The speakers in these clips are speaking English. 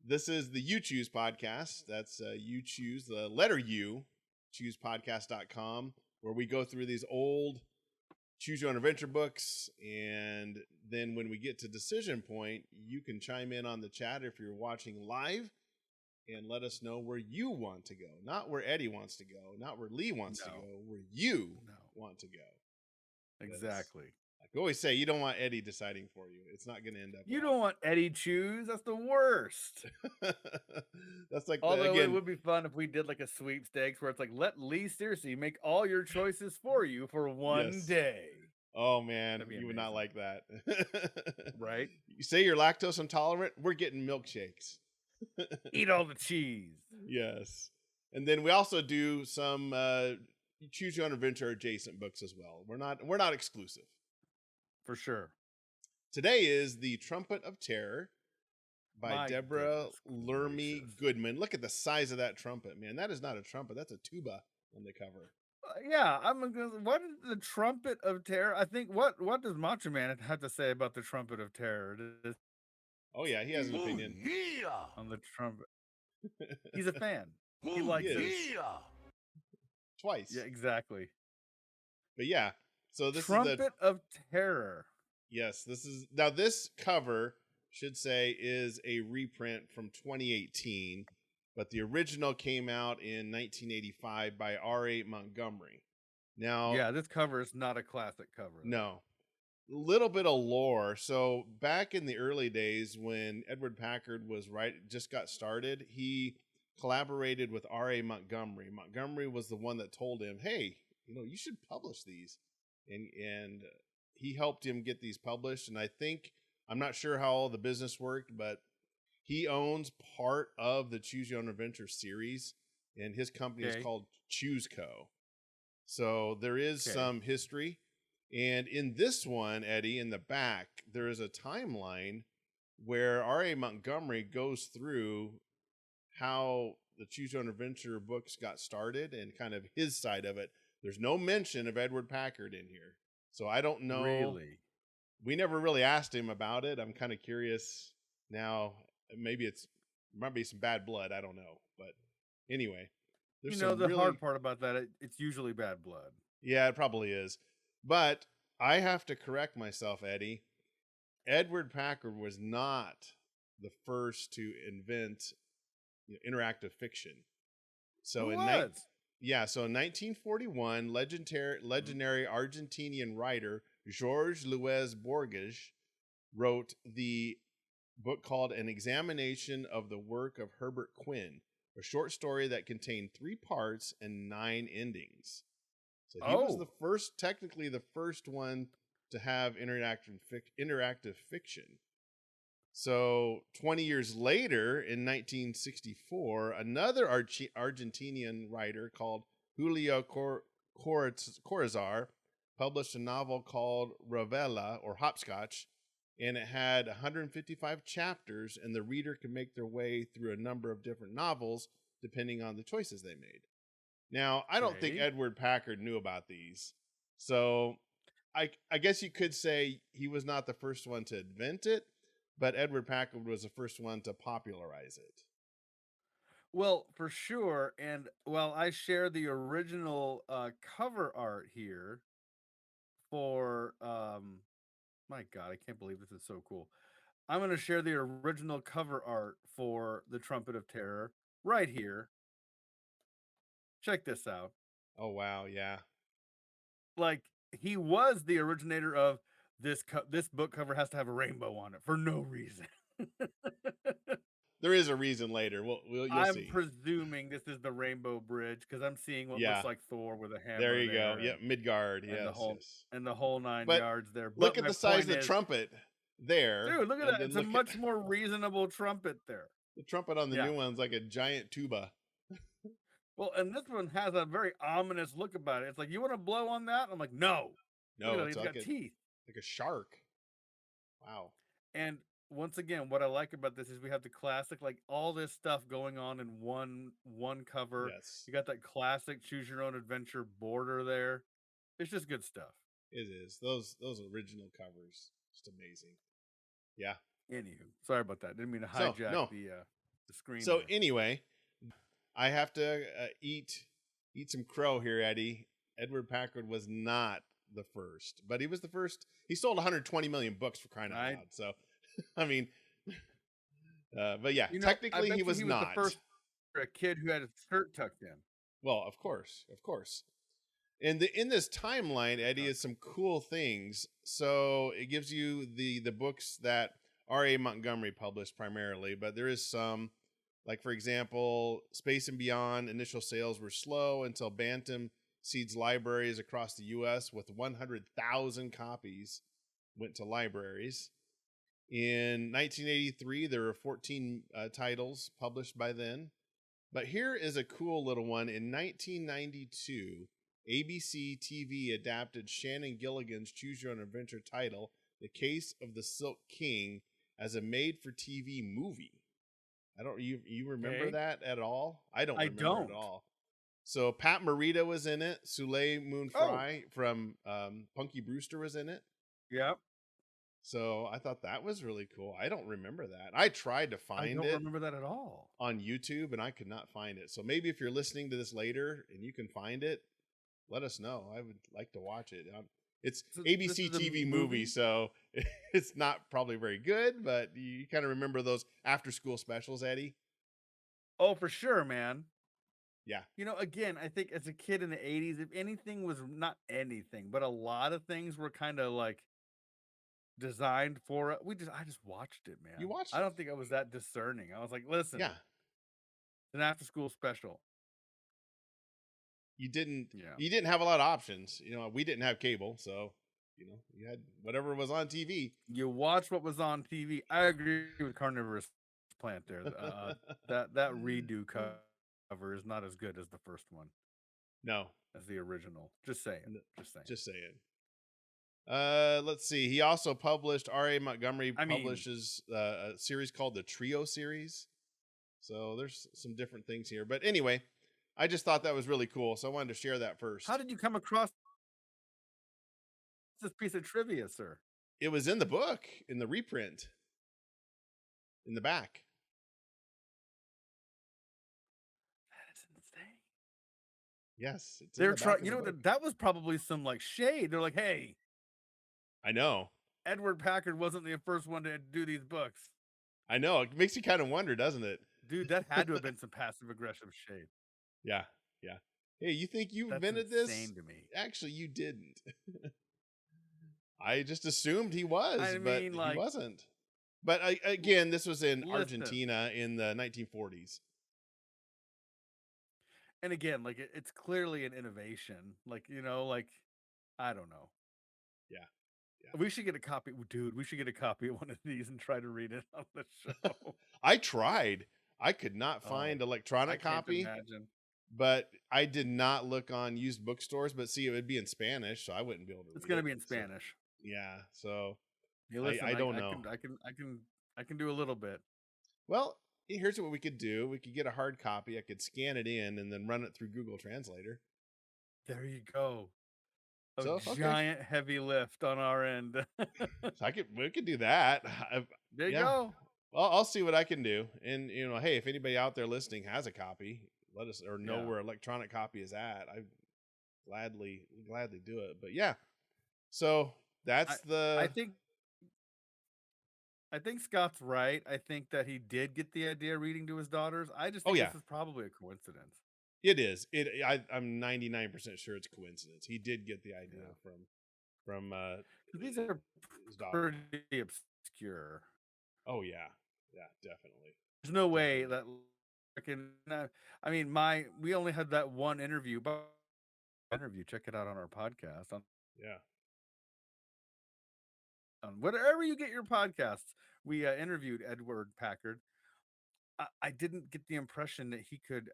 This is the You Choose podcast. That's You Choose, the letter U, choosepodcast.com, where we go through these old choose your own adventure books. And then when we get to decision point, you can chime in on the chat if you're watching live and let us know where you want to go. Not where Eddie wants to go, not where Lee wants to go, where you want to go. Exactly. Like I always say, you don't want Eddie deciding for you. It's not going to end up You well. don't want Eddie choose. That's the worst. That's like, although it would be fun if we did like a sweepstakes where it's like, let Lee seriously make all your choices for you for one day. Oh man, you would not like that. Right? You say you're lactose intolerant, we're getting milkshakes. Eat all the cheese. Yes. And then we also do some choose your own adventure adjacent books as well. We're not exclusive. For sure. Today is The Trumpet of Terror by Deborah Lermy Goodman. Look at the size of that trumpet, man. That is not a trumpet. That's a tuba on the cover. Yeah, what is the Trumpet of Terror? I think what does Macho Man have to say about the Trumpet of Terror? Oh yeah, he has an opinion. On the trumpet. He's a fan. He likes it. Twice. Yeah, exactly. But yeah, so this Trumpet is the of Terror. Yes, this cover should say is a reprint from 2018, but the original came out in 1985 by R.A. Montgomery. Now, yeah, this cover is not a classic cover. No. A little bit of lore. So back in the early days when Edward Packard just got started, he collaborated with R.A. Montgomery. Montgomery was the one that told him, hey, you should publish these. And he helped him get these published. And I'm not sure how all the business worked, but he owns part of the Choose Your Own Adventure series, and his company is called Choose Co. So there is some history. And in this one, Eddie, in the back, there is a timeline where R.A. Montgomery goes through how the Choose Your Own Adventure books got started and kind of his side of it. There's no mention of Edward Packard in here. So I don't know. Really? We never really asked him about it. I'm kind of curious now. Maybe might be some bad blood. I don't know. But anyway, there's the hard part about that, it's usually bad blood. Yeah, it probably is. But I have to correct myself, Eddie. Edward Packard was not the first to invent interactive fiction. So in 1941, legendary Argentinian writer Jorge Luis Borges wrote the book called An Examination of the Work of Herbert Quinn, a short story that contained 3 parts and 9 endings. So he was technically the first one to have interactive fiction. So 20 years later, in 1964, another Argentinian writer called Julio Cortázar published a novel called Ravela, or Hopscotch, and it had 155 chapters, and the reader could make their way through a number of different novels depending on the choices they made. Now, I don't think Edward Packard knew about these. So I guess you could say he was not the first one to invent it, but Edward Packard was the first one to popularize it. Well, for sure. And I share the original cover art here for my God, I can't believe this is so cool. I'm going to share the original cover art for the Trumpet of Terror right here. Check this out. Oh, wow. Yeah. Like, he was the originator of this book cover has to have a rainbow on it for no reason. There is a reason later. You'll see. I'm presuming this is the Rainbow Bridge because I'm seeing what looks like Thor with a hammer. There you go. Yeah, Midgard. Yes, and the whole 9 yards there. But look at the size of the trumpet there. Dude, look at that. It's a much more reasonable trumpet there. The trumpet on the new one's like a giant tuba. Well, and this one has a very ominous look about it. It's like, you want to blow on that? I'm like, no. No, it's got teeth. Like a shark. Wow. And once again, what I like about this is we have the classic, like all this stuff going on in one cover. Yes. You got that classic Choose Your Own Adventure border there. It's just good stuff. It is. Those original covers, just amazing. Yeah. Anywho, sorry about that. Didn't mean to hijack the screen So there. anyway, I have to eat some crow here, Eddie. Edward Packard was not the first, but he was the first. He sold 120 million books, for crying out I, loud. So, I mean, but yeah, I technically he bet you was he was the not. first for a kid who had his shirt tucked in. Well, of course, of course. And in this timeline, Eddie, Tuck. is some cool things. So it gives you the books that R.A. Montgomery published primarily, but there is some, like for example, Space and Beyond. Initial sales were slow until Bantam seeds libraries across the U.S. with 100,000 copies went to libraries. In 1983, there were 14 titles published by then. But here is a cool little one. In 1992, ABC TV adapted Shannon Gilligan's Choose Your Own Adventure title, The Case of the Silk King, as a made-for-TV movie. I don't you remember Okay. that at all? I don't I remember it at don't. all. So Pat Morita was in it. Soleil Moon Oh, Frye from Punky Brewster was in it. yep. So I thought that was really cool. I don't remember that. I tried to I find don't it remember that at all. on YouTube and I could not find it. So maybe if you're listening to this later and you can find it, let us know. I would like to watch it. It's So this ABC is a TV movie, movie? so it's not probably very good, but you kind of remember those after school specials, Eddie? Oh, for sure, man. Yeah. Again, I think as a kid in the 80s, if anything was not anything, but a lot of things were kind of like designed for it. I just watched it, You man. watched I it. don't think I was that discerning. I was like, listen, Yeah. it's an after school special. You didn't Yeah. you didn't have a lot of options. We didn't have cable, so you had whatever was on TV. You watch what was on TV. I agree with Carnivorous Plant there. That redo cover is not as good as the first one, No. as the original. Just saying. No, Just saying. just saying. Let's see. He also published R.A. Montgomery I mean, publishes a series called the Trio series. So there's some different things here. But anyway, I just thought that was really cool. So I wanted to share that how first. did you come across this piece of trivia, sir? It was in the book, in the reprint, in the back. That is insane. Yes, it's in They're the back trying, of the book. that was probably some like shade. They're like, hey, I know. Edward Packard wasn't the first one to do these books. I know. It makes you kind of wonder, doesn't it? Dude, that had to have been some passive aggressive shade. Yeah. Yeah. Hey, you think you That's invented this? insane to me. Actually, you didn't. I just assumed he was, I but mean, he like, wasn't. But again, this was in listen. Argentina in the 1940s. And again, like it's clearly an innovation. Like, I don't know. Yeah. Yeah. We should get a copy, dude. We should get a copy of one of these and try to read it on the show. I tried. I could not Oh, find I electronic can't copy, imagine. but I did not look on used bookstores. But see, it would be in Spanish, so I wouldn't be able to It's read gonna it. be in So Spanish. yeah, so Hey, I listen, I I, don't I know. can, I can, I can, I can do a little bit. Well, here's what we could do. We could get a hard copy. I could scan it in and then run it through Google Translator. There you go. A So okay, giant heavy lift on our end. so we could do that. There you Yeah. go. Well, I'll see what I can do. And hey, if anybody out there listening has a copy, let us or know Yeah. where electronic copy is at. I gladly do it. But yeah, so that's I think Scott's right. I think that he did get the idea reading to his daughters. I just oh think yeah, this is probably a coincidence. it is. I'm 99% sure it's a coincidence. He did get the idea Yeah. from 'Cause these are his daughter. pretty obscure. Oh yeah, yeah, definitely, There's no way definitely. that I mean, we only had that one interview, but check it out on our podcast Yeah. on whatever you get your podcasts. We interviewed Edward Packard. I didn't get the impression that he could,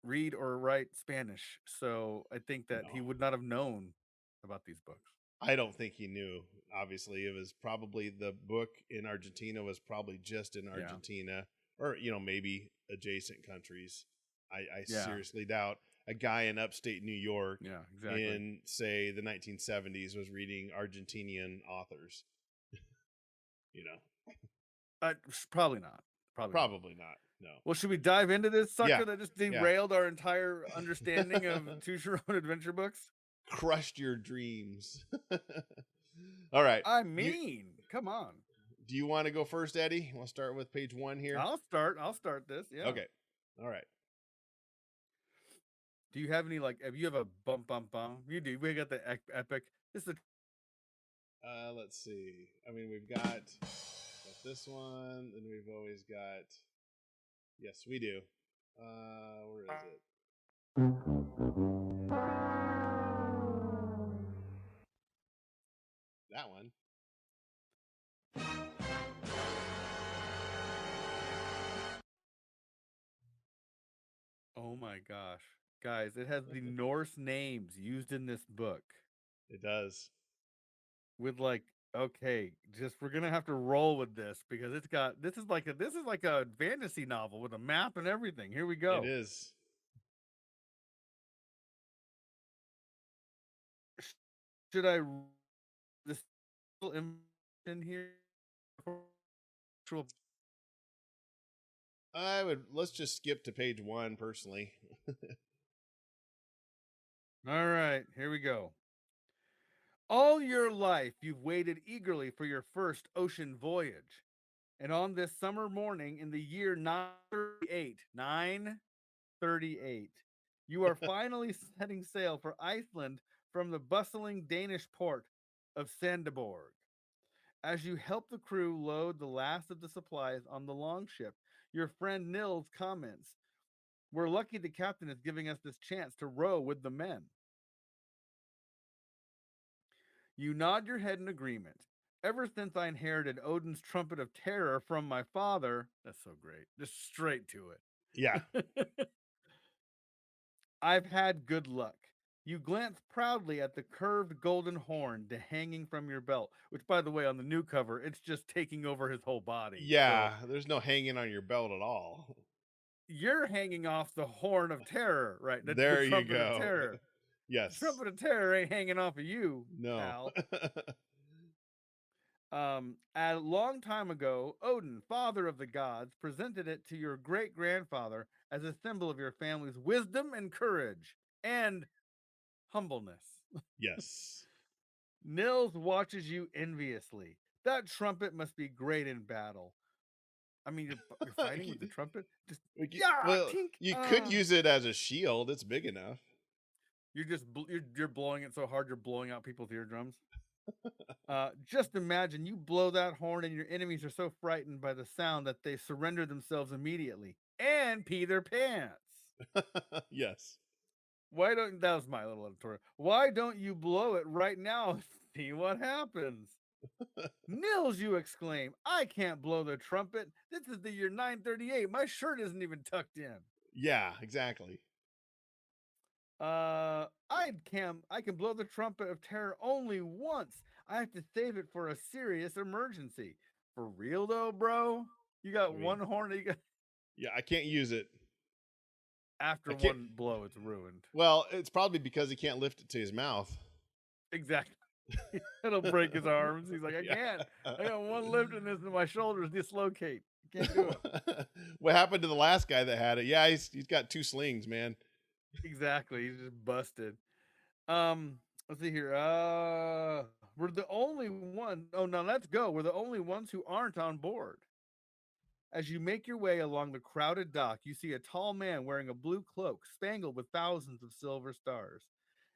read or write Spanish. So I think that he No, would not have known about these books. I don't think he knew. Obviously, it was probably the book in Argentina was probably just in Yeah. Argentina or maybe adjacent countries. I Yeah. seriously doubt a guy in upstate New York Yeah, exactly. in say the 1970s was reading Argentinian authors. you know. Probably not. Probably not. Probably not. No. Well, should we dive into this Yeah. sucker that just Yeah. derailed our entire understanding of Choose Your Own Adventure books? Crushed your dreams. All right. I You mean, come on. do you want to go first, Eddie? We'll start with page 1 here. I'll start this. Yeah. Okay. All right. Do you have any if you have a bump bump bum? You do. We got the epic. This is Let's see. I mean, we've got this one, and we've always got. Yes, we do. Where is it? That one. oh my gosh. Guys, it has the Norse names used in this book It does. with okay, just we're gonna have to roll with this because this is like a fantasy novel with a map and everything. Here we It go. is. Should I this in here? I would. Let's just skip to page 1, personally. All right, here we go. All your life, you've waited eagerly for your first ocean voyage. And on this summer morning in the year 938, you are finally setting sail for Iceland from the bustling Danish port of Sandeborg. As you help the crew load the last of the supplies on the longship, your friend Nils comments, "We're lucky the captain is giving us this chance to row with the men." You nod your head in agreement. Ever since I inherited Odin's Trumpet of Terror from my father, that's so great, just straight to Yeah. it. I've had good luck. You glance proudly at the curved golden horn hanging from your belt, which, by the way, on the new cover, it's just taking over his whole body. So Yeah. There's no hanging on your belt at all. you're hanging off the horn of terror, right? The There you trumpet of go. terror. The Yes. trumpet of terror ain't hanging off of you, No. pal. A long time ago, Odin, father of the gods, presented it to your great grandfather as a symbol of your family's wisdom and courage and humbleness. Yes. Nils watches you enviously. That trumpet must be great in battle. I mean, you're fighting with the trumpet. Just yeah, Well, tink. you could use it as a shield. It's big enough. You're just you're blowing it so hard you're blowing out people's eardrums. Just imagine you blow that horn and your enemies are so frightened by the sound that they surrender themselves immediately and pee their pants. Yes. Why don't that was my little editorial. Why don't you blow it right now and see what happens? Nils, you exclaim, I can't blow the trumpet. This is the year 938. My shirt isn't even tucked in. Yeah, exactly. I can blow the trumpet of terror only once. I have to save it for a serious emergency. For real though, bro? You got I mean, one horn that you got yeah, I can't use it. after I can't. one blow, it's ruined. Well, it's probably because he can't lift it to his mouth. Exactly. It'll break his arms. He's like, I Yeah. can't. I got one lift in this and my shoulders dislocate. Can't do it. What happened to the last guy that had it? Yeah, he's got 2 slings, man. Exactly. He's just busted. Let's see here. We're the only one. Oh, now let's go. We're the only ones who aren't on board. As you make your way along the crowded dock, you see a tall man wearing a blue cloak spangled with thousands of silver stars.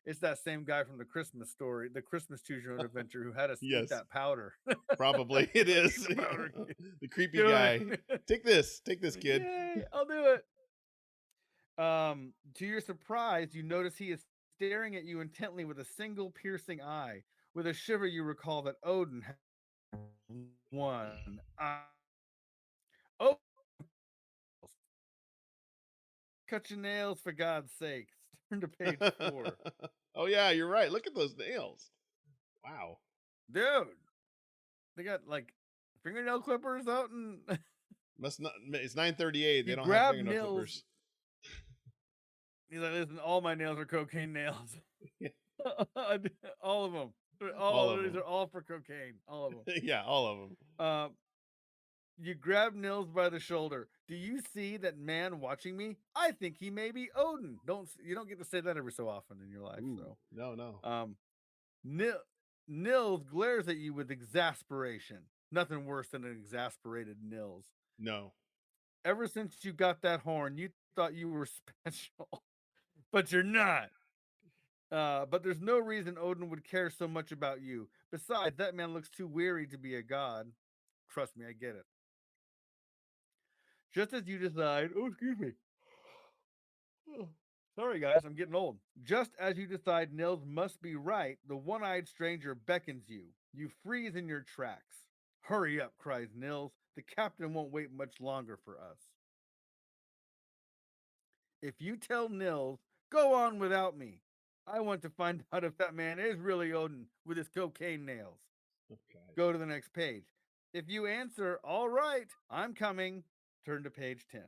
It's that same guy from the Christmas story, the Christmas Choose Your Own Adventure, who had us eat Yes, that powder. probably it Like, eat is. the powder. The creepy Doing guy. it. Take this, kid. Yay, I'll do it. To your surprise, you notice he is staring at you intently with a single piercing eye. With a shiver, you recall that Odin had one eye. Oh, cut your nails for God's sakes. Turn to page 4. Oh yeah, you're right. Look at those nails. Wow. Dude, they got fingernail clippers out and Must not. It's 938. They you don't have grab fingernail nails. clippers. He's like, listen, all my nails are cocaine nails. Yeah. All of them. All All of these them. are all for cocaine. All of them. Yeah, all of them. You grab Nils by the shoulder. Do you see that man watching me? I think he may be Odin. You don't get to say that every so often in your life. Ooh, So, no. um, Nil, Nils glares at you with exasperation. Nothing worse than an exasperated Nils. No. Ever since you got that horn, you thought you were special, but you're not. But there's no reason Odin would care so much about you. Besides, that man looks too weary to be a god. Trust me, I get it. Just as you decide, oh, excuse me. Oh, sorry, guys, I'm getting old. Just as you decide Nils must be right, the one eyed stranger beckons you. You freeze in your tracks. Hurry up, cries Nils. The captain won't wait much longer for us. If you tell Nils, go on without me. I want to find out if that man is really Odin with his cocaine nails. Okay. Go to the next page. If you answer, all right, I'm coming, turn to page 10.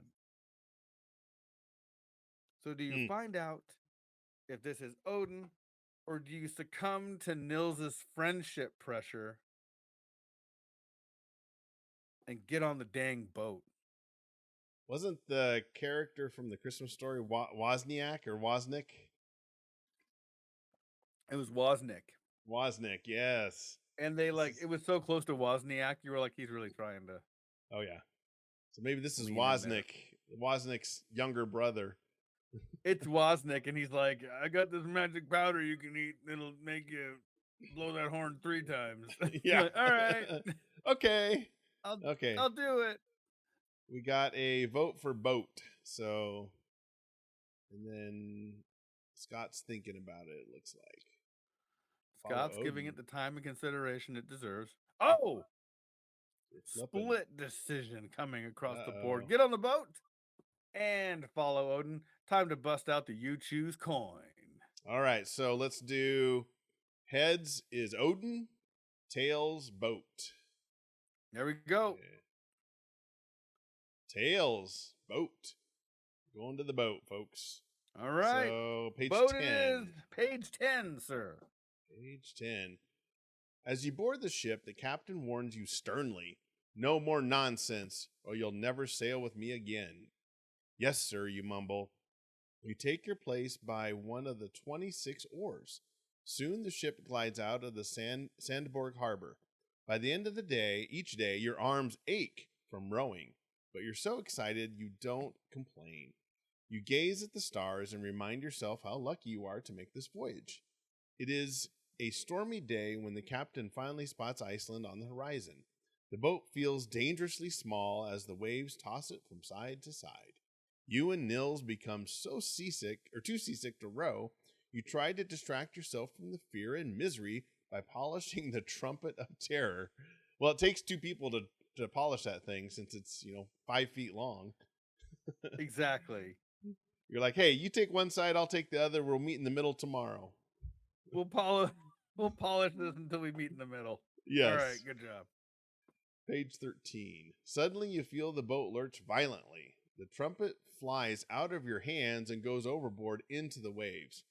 So, do you Hmm. find out if this is Odin, or do you succumb to Nils's friendship pressure and get on the dang boat? Wasn't the character from the Christmas story Wozniak or Wozniak? It was Wozniak. Wozniak, yes. And they This like is it was so close to Wozniak, you were like, he's really trying to Oh yeah. So maybe this is lean in there. Wozniak's younger brother. It's Wozniak, and he's like, I got this magic powder you can eat that'll make you blow that horn 3 times. You're Yeah. like, all right, Okay. I'll Okay. I'll do it. We got a vote for boat. So and then Scott's thinking about it, looks like. Follow Scott's giving it Odin. the time and consideration it deserves. Oh, You're flipping. split decision coming across the board. Uh-oh. Get on the boat and follow Odin. Time to bust out the you choose coin. All right, so let's do heads is Odin, tails boat. There we go. Yeah. Tails boat. Going to the boat, folks. All right. So page Boat 10. it is. Page 10, sir. Page 10. As you board the ship, the captain warns you sternly, no more nonsense, or you'll never sail with me again. Yes, sir, you mumble. You take your place by one of the 26 oars. Soon the ship glides out of the Sandborg harbor. By the end of the day, each day, your arms ache from rowing, but you're so excited you don't complain. You gaze at the stars and remind yourself how lucky you are to make this voyage. It is a stormy day when the captain finally spots Iceland on the horizon. The boat feels dangerously small as the waves toss it from side to side. You and Nils become so seasick, or too seasick to row, you try to distract yourself from the fear and misery by polishing the Trumpet of Terror. Well, it takes two people to polish that thing since it's, 5 feet long. Exactly. You're like, hey, you take one side, I'll take the other. We'll meet in the middle tomorrow. We'll polish this until we meet in the middle. Yes. All right, good job. Page 13. Suddenly you feel the boat lurch violently. The trumpet flies out of your hands and goes overboard into the waves.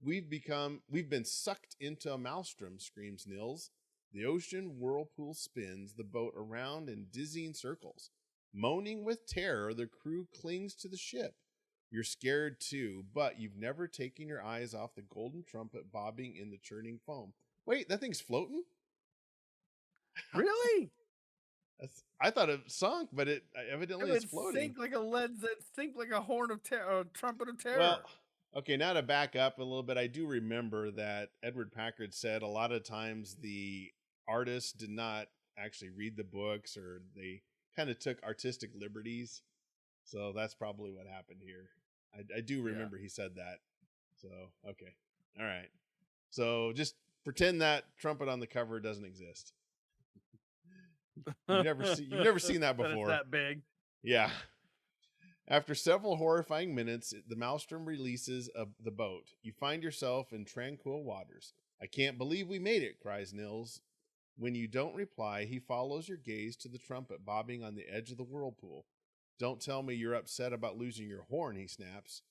We've been sucked into a maelstrom, screams Nils. The ocean whirlpool spins the boat around in dizzying circles. Moaning with terror, the crew clings to the ship. You're scared too, but you've never taken your eyes off the golden trumpet bobbing in the churning foam. Wait, that thing's floating? Really? I thought it sunk, but it evidently It is would floating. sink like a horn of terror, trumpet of terror. Well, okay, now to back up a little bit, I do remember that Edward Packard said a lot of times the artists did not actually read the books or they kind of took artistic liberties. So that's probably what happened here. I do remember he said that. So, okay. All right. So just pretend that trumpet on the cover doesn't exist. You've never seen that That it's before. that big. Yeah. After several horrifying minutes, the maelstrom releases the boat. You find yourself in tranquil waters. I can't believe we made it, cries Nils. When you don't reply, he follows your gaze to the trumpet bobbing on the edge of the whirlpool. Don't tell me you're upset about losing your horn, he snaps.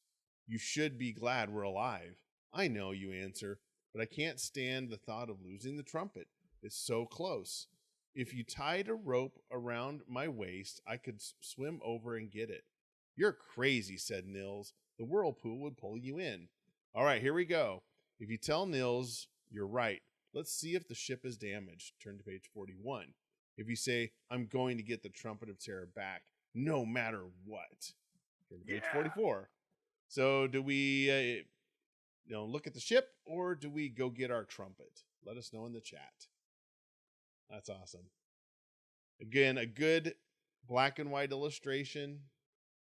You should be glad we're alive. I know, you answer, but I can't stand the thought of losing the trumpet. It's so close. If you tied a rope around my waist, I could swim over and get it. You're crazy, said Nils. The whirlpool would pull you in. All right, here we go. If you tell Nils you're right, let's see if the ship is damaged. Turn to page 41. If you say, I'm going to get the Trumpet of Terror back, no matter what. Turn to page 44. So do we look at the ship, or do we go get our trumpet? Let us know in the chat. That's awesome. Again, a good black and white illustration.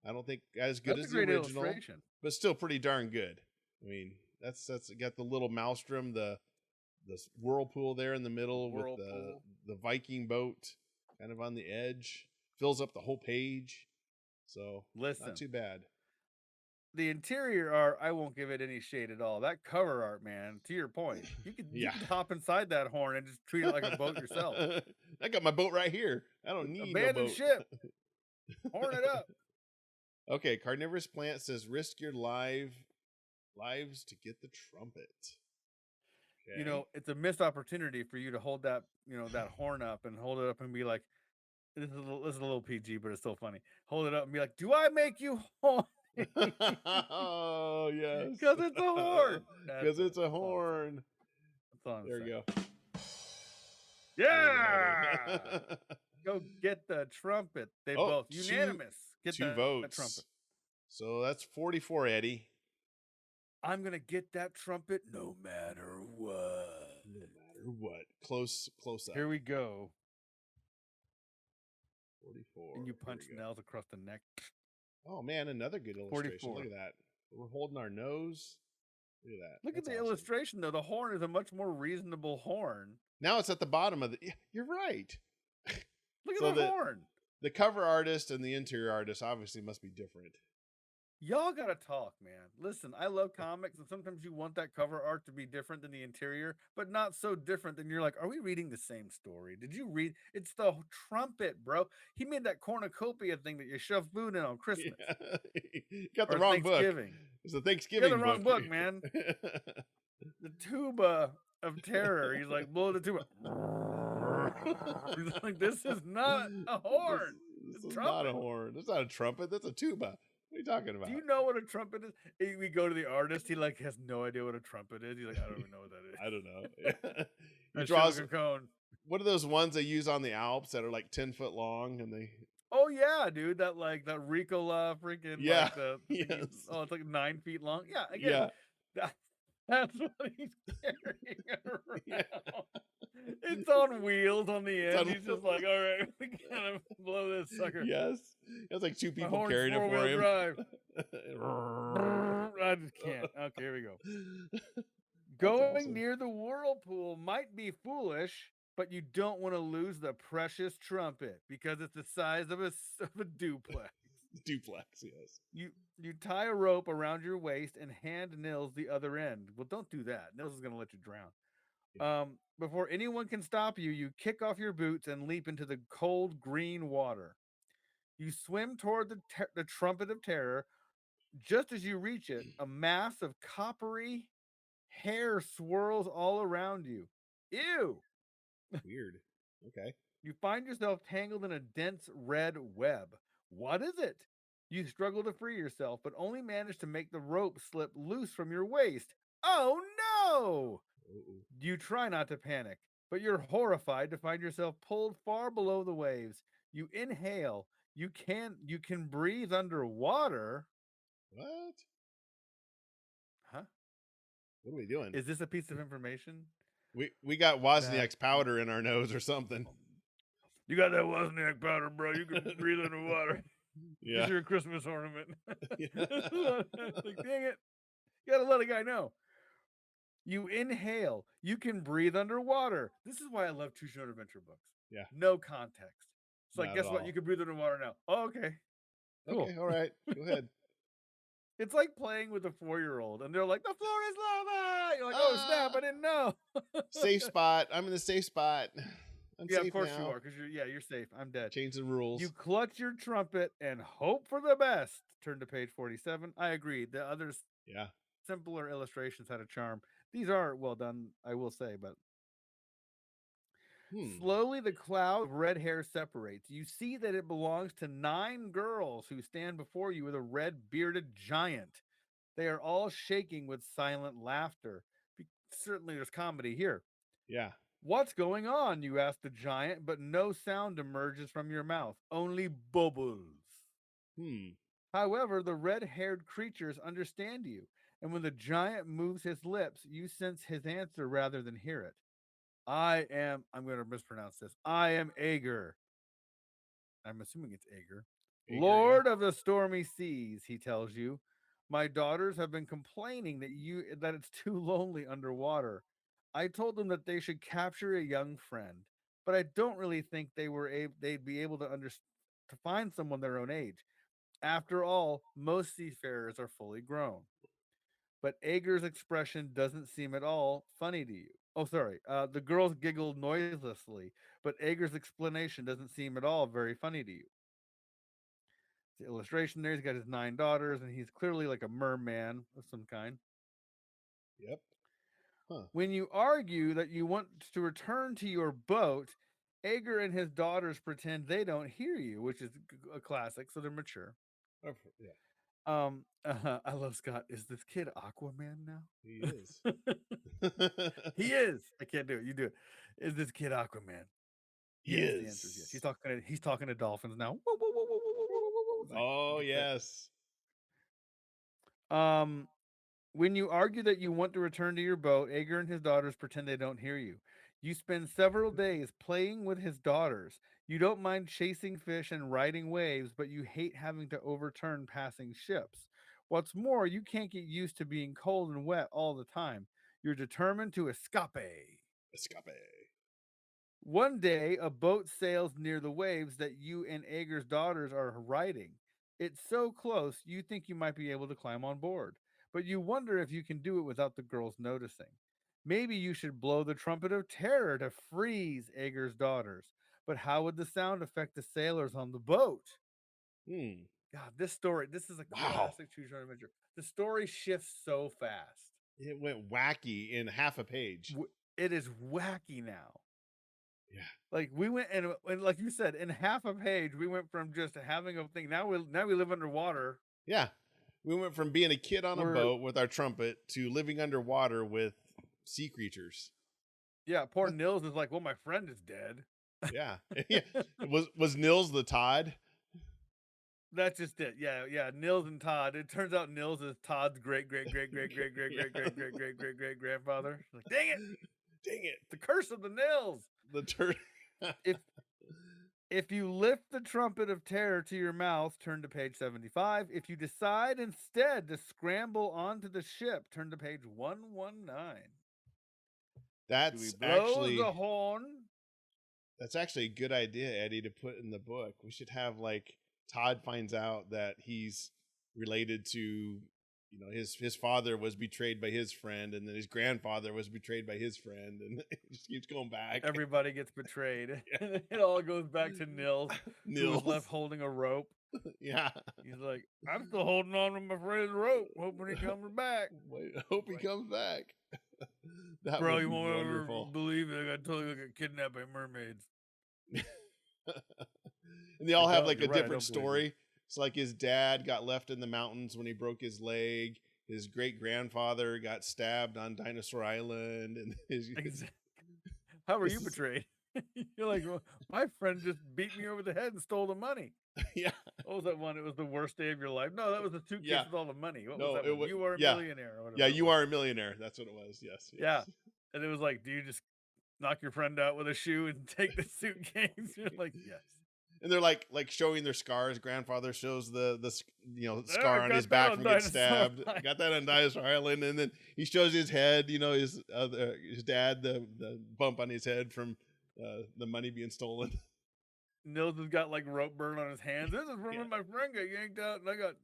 I don't think as good That's as a the great original, illustration. but still pretty darn good. I mean, that's got the little maelstrom, the whirlpool there in the middle with the Viking boat kind of on the edge, fills up the whole page. So Listen, not too bad. The interior art, I won't give it any shade at all. That cover art, man, to your point, you could hop inside that horn and just treat it like a boat yourself. I got my boat right here. I don't need Abandoned no boat. ship. Horn it up. Okay, Carnivorous Plant says risk your lives to get the trumpet. Okay. It's a missed opportunity for you to hold that, that horn up and hold it up and be like, this is a little PG, but it's still funny. Hold it up and be like, do I make you horny? Oh, yes. Because it's a horn. Because it's a horn. That's all I'm there you saying. go. Yeah. Go get the trumpet. They both unanimous. Get two that votes. trumpet. So that's 44, Eddie. I'm gonna get that trumpet no matter what. No matter what. Close up. Here we go. 44. And you punch nails across the neck. Oh man, another good illustration. 44. Look at that. We're holding our nose. Look at that. Look That's at the awesome. illustration though. The horn is a much more reasonable horn. Now it's at the bottom of the. You're right. Look at the horn. The cover artist and the interior artist obviously must be different. Y'all gotta talk, man. Listen, I love comics, and sometimes you want that cover art to be different than the interior, but not so different than you're like, are we reading the same story? Did you read? It's the trumpet, bro. He made that cornucopia thing that you shove food in on Christmas. Yeah. You got the wrong book. It's the Thanksgiving book. The wrong book, man. The tuba of terror. He's like, blow the tuba. He's like, this is not a horn. This is not a horn. That's not a trumpet. That's a tuba. What are you talking about? Do you know what a trumpet is? We go to the artist. He has no idea what a trumpet is. He's like, I don't even know what that is. I don't know. He draws a cone. What are those ones they use on the Alps that are like 10 foot long and they? Oh yeah, dude. That Ricola freaking yes. It's like 9 feet long. Yeah, again. Yeah. That's what he's carrying around. Yeah. It's on wheels on the end. He's just like, all right, we gotta blow this sucker. Yes. It's like two people carrying it for him. Drive. I just can't. Okay, here we go. Going awesome. Near the whirlpool might be foolish, but you don't want to lose the precious trumpet because it's the size of a duplex. Duplex, yes. You tie a rope around your waist and hand Nils the other end. Well, don't do that. Nils is going to let you drown. Yeah. Before anyone can stop you, you kick off your boots and leap into the cold green water. You swim toward the Trumpet of Terror. Just as you reach it, a mass of coppery hair swirls all around you. Ew. Weird. Okay. You find yourself tangled in a dense red web. What is it? You struggle to free yourself, but only manage to make the rope slip loose from your waist. Oh no! Uh-oh. You try not to panic, but you're horrified to find yourself pulled far below the waves. You inhale. You can breathe underwater. What? Huh? What are we doing? Is this a piece of information? We got Wozniak's powder in our nose or something. You got that Wozniak powder, bro. You can breathe underwater. Yeah. It's your Christmas ornament. Yeah. Like, dang it. You gotta let a guy know. You inhale. You can breathe underwater. This is why I love Choose Your Own Adventure books. Yeah. No context. It's like, guess what? You can breathe underwater now. Oh, okay. Cool. Okay, all right. Go ahead. It's like playing with a 4-year-old, and they're like, the floor is lava. You're like, oh, snap. I didn't know. Safe spot. I'm in the safe spot. I'm safe of course now. you are, because you're safe. I'm dead. Change the rules. You clutch your trumpet and hope for the best. Turn to page 47. I agree. The others, simpler illustrations had a charm. These are well done, I will say, but Hmm. Slowly, the cloud of red hair separates. You see that it belongs to 9 girls who stand before you with a red bearded giant. They are all shaking with silent laughter. Certainly, there's comedy here. Yeah. What's going on? You ask the giant, but no sound emerges from your mouth, only bubbles. Hmm. However, the red haired creatures understand you, and when the giant moves his lips, you sense his answer rather than hear it. I'm going to mispronounce this. I am Ager. I'm assuming it's Ager. Ager, yeah. Lord of the stormy seas, he tells you. My daughters have been complaining that it's too lonely underwater. I told them that they should capture a young friend, but I don't really think they'd be able to find someone their own age. After all, most seafarers are fully grown. But Ager's expression doesn't seem at all funny to you. Oh, sorry. The girls giggled noiselessly, but Ager's explanation doesn't seem at all very funny to you. The illustration there, he's got his 9 daughters, and he's clearly like a merman of some kind. Yep. Huh. When you argue that you want to return to your boat, Ager and his daughters pretend they don't hear you, which is a classic, so they're mature. Yeah. I love Scott. Is this kid Aquaman He is. now? He is. I can't do it. You do it. Is this kid Aquaman? He Yes, the answer is yes. is. He's talking to dolphins now. Whoa, whoa, whoa, whoa, whoa, whoa, whoa, whoa, whoa. It's like, Oh, get that. yes. Um, when you argue that you want to return to your boat, Ager and his daughters pretend they don't hear you. You spend several days playing with his daughters. You don't mind chasing fish and riding waves, but you hate having to overturn passing ships. What's more, you can't get used to being cold and wet all the time. You're determined to escape. Escape. One day, a boat sails near the waves that you and Ager's daughters are riding. It's so close, you think you might be able to climb on board, but you wonder if you can do it without the girls noticing. Maybe you should blow the trumpet of terror to freeze Ager's daughters. But how would the sound affect the sailors on the boat? Hmm. God, this story, this is a Wow. classic choose your own adventure. The story shifts so fast. It went wacky in half a page. It is wacky now. Yeah. Like we went and like you said, in half a page, we went from just having a thing. Now we live underwater. Yeah. We went from being a kid on a We're boat with our trumpet to living underwater with sea creatures. Yeah, poor Nils is like, well, my friend is dead. Yeah. Yeah. Was Nils the Todd? That's just it. Yeah, yeah. Nils and Todd. It turns out Nils is Todd's great great great great great great Yeah. great great great great great great grandfather. Like, dang it, Dang it. the curse of the Nils. The turd. If If you lift the trumpet of terror to your mouth, turn to page 75. If you decide instead to scramble onto the ship, turn to page 119. Do we That's blow actually the horn? that's actually a good idea, Eddie, to put in the book. We should have like Todd finds out that he's related to, his father was betrayed by his friend, and then his grandfather was betrayed by his friend, and it just keeps going back. Everybody gets betrayed. Yeah. It all goes back to Nils, who was left Nils. holding a rope. Yeah. He's like, I'm still holding on to my friend's rope, hoping he comes back. Wait, I hope he Like, comes back. That bro, would you be won't ever wonderful. believe it. I told you I got kidnapped by mermaids. And they I all have don't. like You're a right. I different don't believe you. story. It's like his dad got left in the mountains when he broke his leg. His great grandfather got stabbed on Dinosaur Island, and Exactly. How were you this is betrayed? You're like, well, my friend just beat me over the head and stole the money. yeah, What was that one? It was the worst day of your life. No, that was the suitcase yeah. with all the money. What was No, that it one? was You are a yeah, millionaire or yeah. whatever it You was. are a millionaire. That's what it was. Yes, Yeah. yes. And it was like, do you just knock your friend out with a shoe and take the suitcase? You're like, yes. And they're like showing their scars. Grandfather shows the Oh, I scar on his got that back on from getting Dinosaur stabbed. Island. Got that on Dinosaur Island, and then he shows his head. His dad the bump on his head from the money being stolen. Nils has got like rope burn on his hands. This is from Yeah, when my friend got yanked out and I got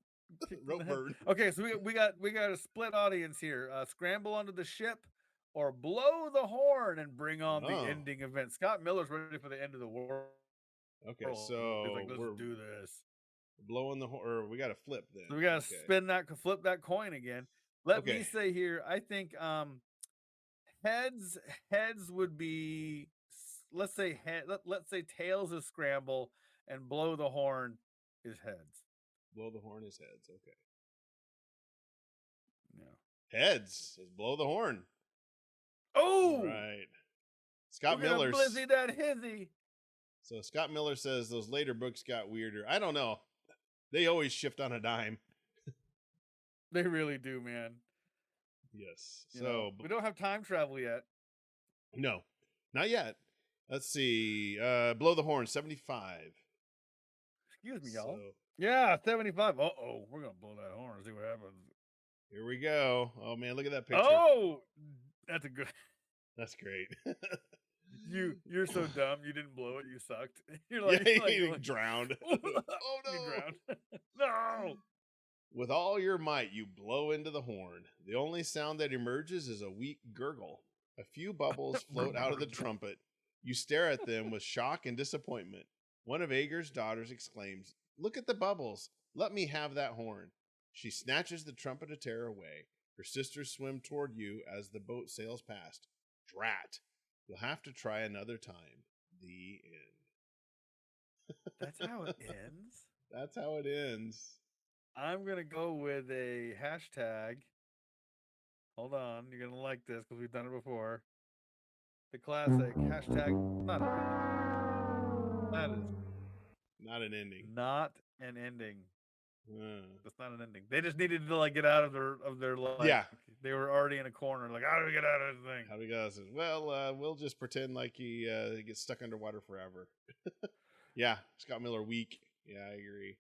kicked in the rope head. burn. Okay, so we got a split audience here. Scramble onto the ship or blow the horn and bring on the Oh, ending event. Scott Miller's ready for the end of the world. okay. He's like, So let's we're do this. blowing the horn, or we got to flip then. So we gotta Okay, flip that coin again. Let me okay. say here, I think heads heads would be let's say let's say tails is scramble and blow the horn is heads. Blow the horn is heads. Okay. Yeah. Heads says blow the horn. Oh, All right. Scott we're gonna Miller's. blizzy that hizzy. So Scott Miller says those later books got weirder. I don't know. They always shift on a dime. They really do, man. Yes. You know, we don't have time travel yet. No, not yet. Let's see. Blow the horn, 75. Excuse me, y'all. Yeah, 75. Uh-oh. We're gonna blow that horn and see what happens. Here we go. Oh man, look at that picture. Oh, that's a good. That's great. You're so dumb. You didn't blow it. You sucked. You're you're like drowned. Oh no! You drowned. No. With all your might, you blow into the horn. The only sound that emerges is a weak gurgle. A few bubbles float out of the trumpet. You stare at them with shock and disappointment. One of Ager's daughters exclaims, "Look at the bubbles. Let me have that horn." She snatches the Trumpet of Terror away. Her sisters swim toward you as the boat sails past. Drat. You'll have to try another time. The end. That's how it ends? That's how it ends. I'm going to go with a hashtag. Hold on. You're going to like this because we've done it before. The classic hashtag. Not an ending. That is not an ending. Not an ending. That's not an ending. They just needed to like get out of their like. Yeah. They were already in a corner. Like, how do we get out of this thing? How do we get out of this? Well, we'll just pretend like he gets stuck underwater forever. Yeah, Scott Miller weak. Yeah, I agree.